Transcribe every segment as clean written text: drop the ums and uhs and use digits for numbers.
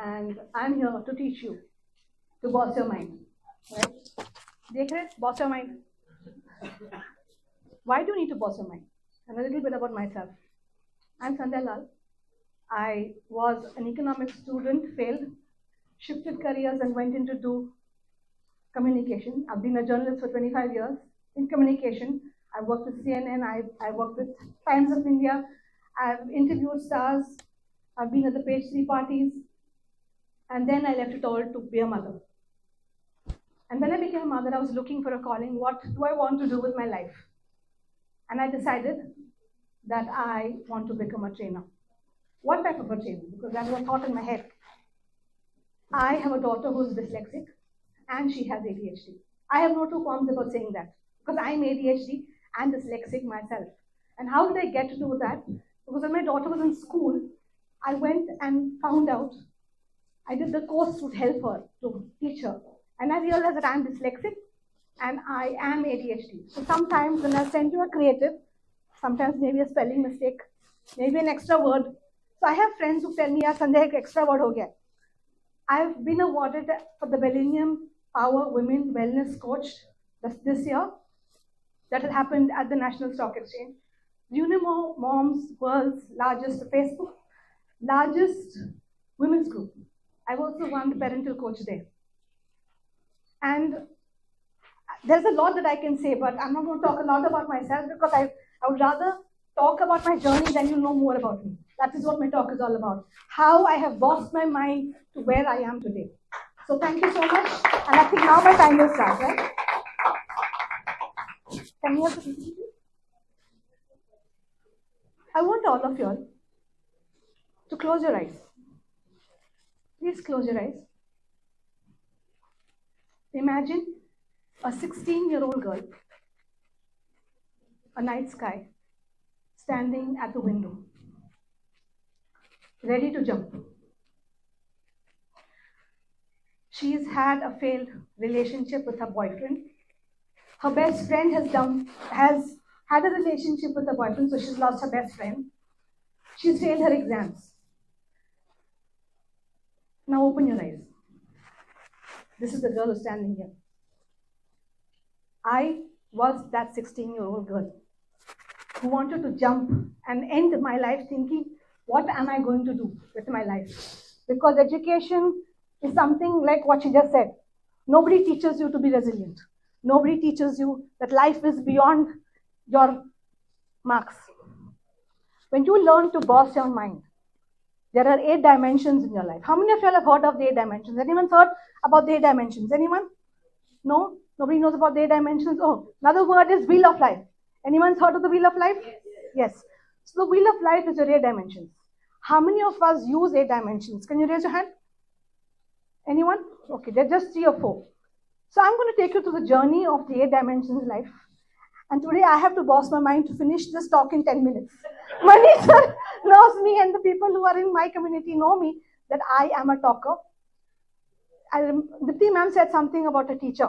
and I'm here to teach you to boss your mind. Right? Diwaker, boss your mind. Why do you need to boss your mind? And a little bit about myself. I'm Sandhya. I was an economics student, failed, shifted careers and went into do communication. I've been a journalist for 25 years in communication. I worked with CNN, I worked with Times of India, I've interviewed stars, I've been at the page 3 parties, and then I left it all to be a mother. And when I became a mother, I was looking for a calling. What do I want to do with my life? And I decided that I want to become a trainer. What type of a trainer? Because that was a thought in my head. I have a daughter who's dyslexic, and she has ADHD. I have no two qualms about saying that, because I'm ADHD and dyslexic myself. And how did I get to do that? Because when my daughter was in school, I went and found out, I did the course to help her, to teach her. And I realized that I'm dyslexic and I am ADHD. So sometimes when I send you a creative, sometimes maybe a spelling mistake, maybe an extra word. So I have friends who tell me, "Yeah, Sandhya, ek extra word ho gaya." I've been awarded for the Millennium Power Women Wellness Coach this year. That had happened at the National Stock Exchange. You know, moms, world's largest Facebook, largest women's group. I've also won the parental coach there. And there's a lot that I can say, but I'm not going to talk a lot about myself because I would rather talk about my journey than you know more about me. That is what my talk is all about. How I have bossed my mind to where I am today. So thank you so much. And I think now my time will start, right? Can you have the PPT? I want all of you all to close your eyes. Please close your eyes. Imagine a 16-year-old girl, a night sky, standing at the window, ready to jump. She's had a failed relationship with her boyfriend. Her best friend has had a relationship with her boyfriend, so she's lost her best friend. She's failed her exams. Now open your eyes. This is the girl who's standing here. I was that 16-year-old girl who wanted to jump and end my life thinking, what am I going to do with my life? Because education is something like what she just said. Nobody teaches you to be resilient. Nobody teaches you that life is beyond your marks. When you learn to boss your mind, there are 8 dimensions in your life. How many of you all have heard of the 8 dimensions? Anyone heard about the 8 dimensions? Anyone? No? Nobody knows about the 8 dimensions? Oh, another word is wheel of life. Anyone's heard of the wheel of life? Yes. So the wheel of life is your 8 dimensions. How many of us use 8 dimensions? Can you raise your hand? Anyone? Okay, there are just 3 or 4. So I'm going to take you through the journey of the 8 dimensions life. And today I have to boss my mind to finish this talk in 10 minutes. Manish sir knows me, and the people who are in my community know me, that I am a talker. Dipti ma'am said something about a teacher.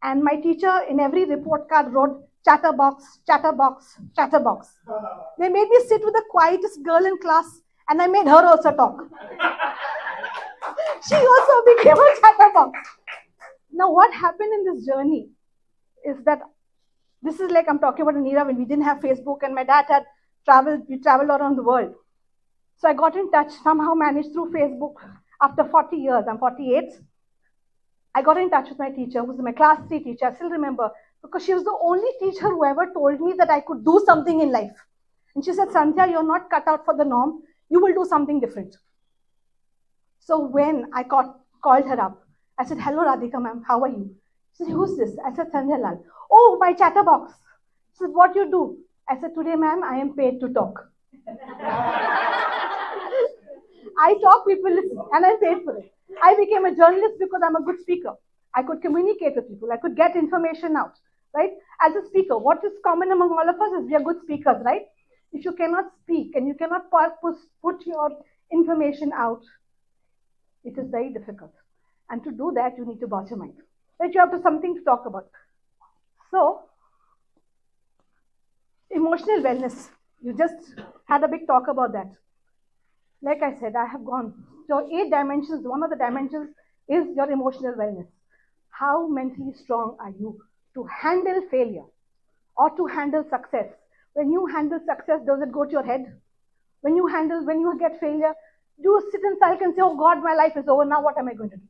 And my teacher in every report card wrote, chatterbox, chatterbox, chatterbox. They made me sit with the quietest girl in class, and I made her also talk. She also became a chatterbox. Now what happened in this journey is that this is like I'm talking about an era when we didn't have Facebook, and my dad had we traveled around the world. So I got in touch, somehow managed through Facebook after 40 years, I'm 48. I got in touch with my teacher, who was my class 3 teacher, I still remember, because she was the only teacher who ever told me that I could do something in life. And she said, Sandhya, you're not cut out for the norm, you will do something different. So when I called her up, I said, hello Radhika ma'am, how are you? She said, who's this? I said, Sandhya Lal. Oh, my chatterbox. She said, what you do? I said, today ma'am, I am paid to talk. I talk, people listen, and I'm paid for it. I became a journalist because I'm a good speaker. I could communicate with people. I could get information out, right? As a speaker, what is common among all of us is we are good speakers, right? If you cannot speak and you cannot put your information out, it is very difficult. And to do that, you need to boss your mind. Right? You have to something to talk about. So, emotional wellness. You just had a big talk about that. Like I said, I have gone. So 8 dimensions, one of the dimensions is your emotional wellness. How mentally strong are you to handle failure or to handle success? When you handle success, does it go to your head? When you get failure, do you sit in silence and say, oh God, my life is over, now what am I going to do?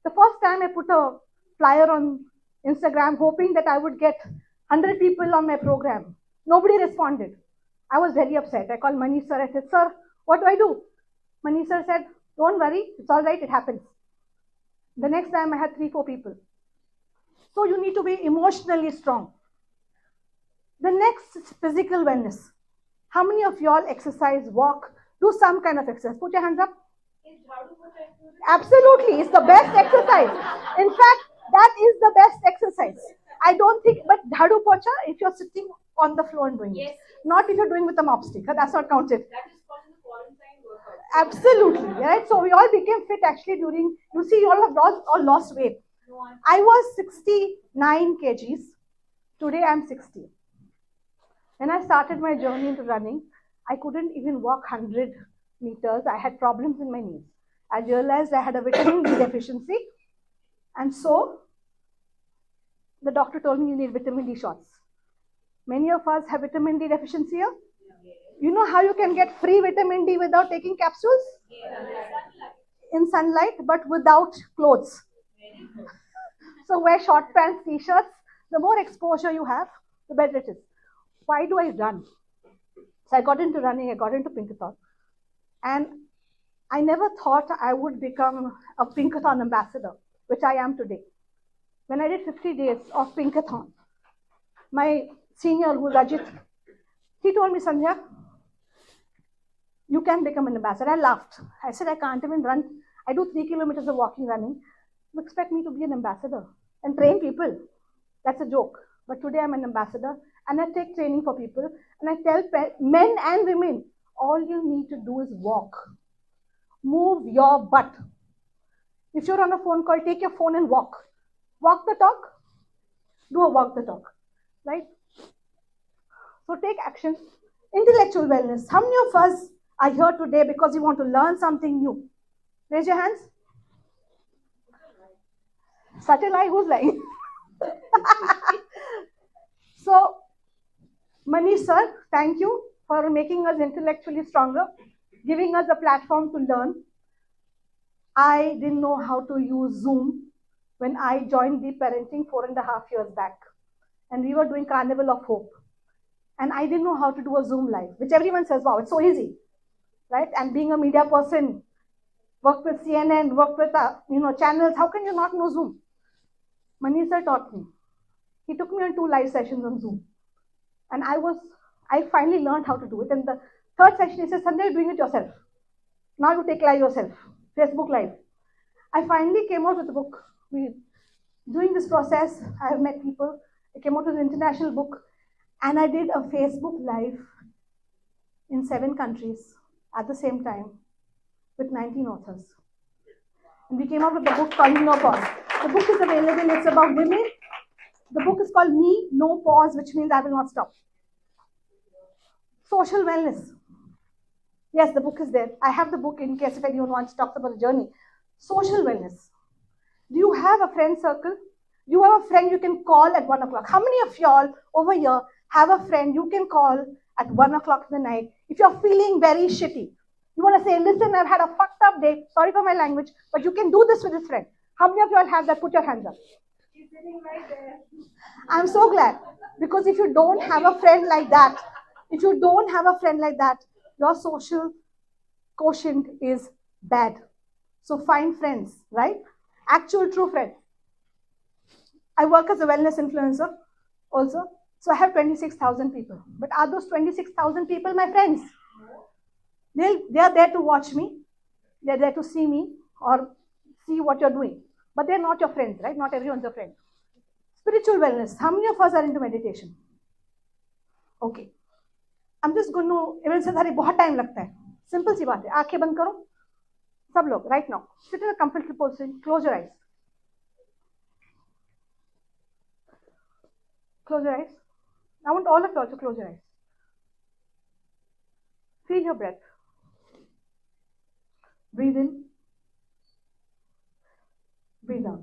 The first time I put a flyer on Instagram hoping that I would get 100 people on my program, nobody responded. I was very upset. I called Manish sir. I said, sir, what do I do? Manish sir said, don't worry, it's all right, it happens. The next time I had 3, 4 people. So you need to be emotionally strong. The next is physical wellness. How many of y'all exercise, walk, do some kind of exercise? Put your hands up. Absolutely, it's the best exercise. In fact, that is the best exercise. I don't think, but dhadu pocha, if you're sitting on the floor and doing it, not if you're doing with a mop stick, that's not counted. That is called the quarantine workout. Absolutely, right? So we all became fit actually during, you see, you all have lost weight. I was 69 kgs. Today I'm 60. When I started my journey into running, I couldn't even walk 100 meters. I had problems in my knees. I realized I had a vitamin D deficiency. And so, the doctor told me you need vitamin D shots. Many of us have vitamin D deficiency here. You know how you can get free vitamin D without taking capsules? In sunlight, but without clothes. So wear short pants, t-shirts. The more exposure you have, the better it is. Why do I run? So I got into running, I got into Pinkathon. And I never thought I would become a Pinkathon ambassador, which I am today. When I did 50 days of Pinkathon, my senior, who's Ajit, he told me, Sandhya, you can become an ambassador. I laughed. I said, I can't even run. I do 3 kilometers of walking, running. You expect me to be an ambassador and train people? That's a joke. But today I'm an ambassador and I take training for people and I tell men and women, all you need to do is walk. Move your butt. If you're on a phone call, take your phone and walk. Walk the talk. Do a walk the talk. Right? So take action. Intellectual wellness. How many of us are here today because you want to learn something new? Raise your hands. Such a lie. Who's lying? So, Manish sir, thank you for making us intellectually stronger, giving us a platform to learn. I didn't know how to use Zoom when I joined Deep Parenting 4.5 years back. And we were doing Carnival of Hope. And I didn't know how to do a Zoom live, which everyone says, wow, it's so easy. Right? And being a media person, work with CNN, work with channels, how can you not know Zoom? Manish sir taught me. He took me on 2 live sessions on Zoom. And I finally learned how to do it. And the third session, he said, Sandhya, you're doing it yourself. Now you take live yourself. Facebook Live. I finally came out with a book. Doing this process, I have met people. I came out with an international book. And I did a Facebook Live in 7 countries at the same time with 19 authors. And we came out with a book called No Pause. The book is available. It's about women. The book is called Me, No Pause, which means I will not stop. Social wellness. Yes, the book is there. I have the book in case if anyone wants to talk about the journey. Social wellness. Do you have a friend circle? Do you have a friend you can call at 1 o'clock? How many of y'all over here have a friend you can call at 1 o'clock in the night if you're feeling very shitty? You want to say, listen, I've had a fucked up day. Sorry for my language, but you can do this with this friend. How many of y'all have that? Put your hands up. She's sitting right there. I'm so glad. Because if you don't have a friend like that, your social quotient is bad. So find friends, right? Actual true friends. I work as a wellness influencer also. So I have 26,000 people. But are those 26,000 people my friends? They are there to watch me. They're there to see me or see what you're doing. But they're not your friends, right? Not everyone's your friend. Spiritual wellness. How many of us are into meditation? Okay. I'm just going to, everyone says, अरे बहुत time लगता है. Simple सी बात है. आंखें बंद करो. सब लोग, right now. Sit in a comfortable position. Close your eyes. Close your eyes. I want all of you to close your eyes. Feel your breath. Breathe in, breathe out.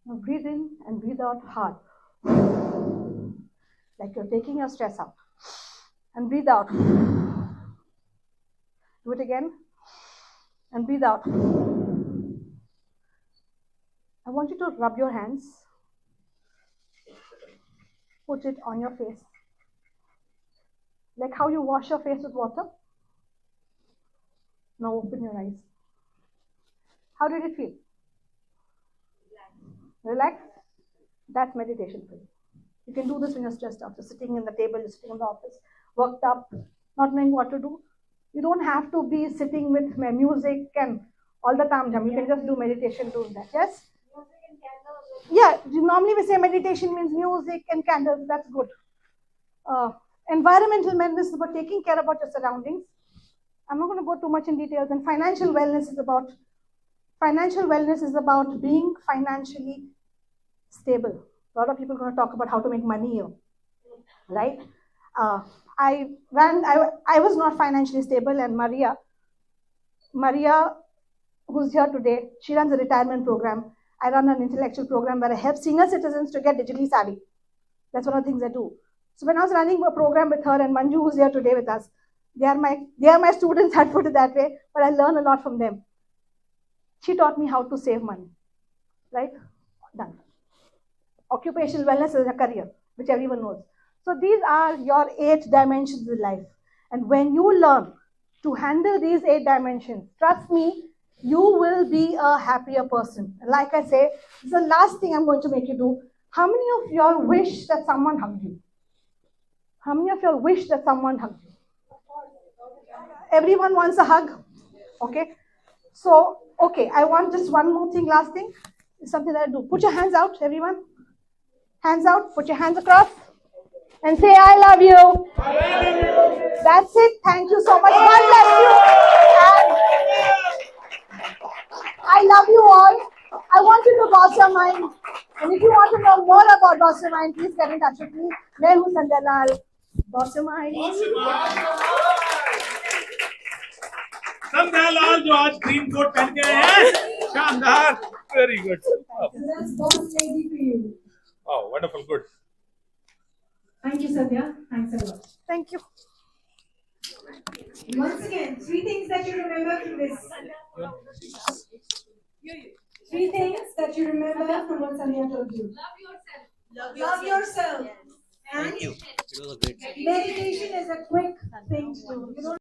Now breathe in and breathe out hard. Like you're taking your stress out. And breathe out. Do it again. And breathe out. I want you to rub your hands. Put it on your face. Like how you wash your face with water. Now open your eyes. How did it feel? Relax. That's meditation for you. You can do this when you're stressed out. You're sitting in the table, you're sitting in the office, worked up, not knowing what to do. You don't have to be sitting with music and all the time. You can just do meditation doing that. Yes? Music and candles. Yeah, normally we say meditation means music and candles. That's good. Environmental wellness is about taking care about your surroundings. I'm not going to go too much in details. And financial wellness is about being financially stable. A lot of people are going to talk about how to make money here, right? I was not financially stable, and Maria, who's here today, she runs a retirement program. I run an intellectual program where I help senior citizens to get digitally savvy. That's one of the things I do. So when I was running a program with her and Manju, who's here today with us, they are my students, I'd put it that way, but I learn a lot from them. She taught me how to save money, right? Done. Occupational wellness is a career, which everyone knows. So these are your 8 dimensions of life. And when you learn to handle these 8 dimensions, trust me, you will be a happier person. Like I say, this is the last thing I'm going to make you do. How many of y'all wish that someone hugged you? How many of y'all wish that someone hugged you? Everyone wants a hug? Okay. So, okay, I want just one more thing, last thing. It's something that I do. Put your hands out, everyone. Hands out, put your hands across. And say, I love you. I love you. That's it. Thank you so much. God bless you. And I love you all. I want you to boss your mind. And if you want to know more about boss your mind, please get in touch with me. मैं हूँ संध्या लाल. Boss your mind. संध्या लाल जो आज green coat पहन के आए हैं, शानदार, very good. That's boss lady for you. Oh, wonderful, good. Thank you, Sandhya. Thanks a lot. Thank you. Once again, 3 things that you remember from this. 3 things that you remember from what Sandhya told you. Love yourself. And Thank you. It was a great. meditation is a quick thing to do. You don't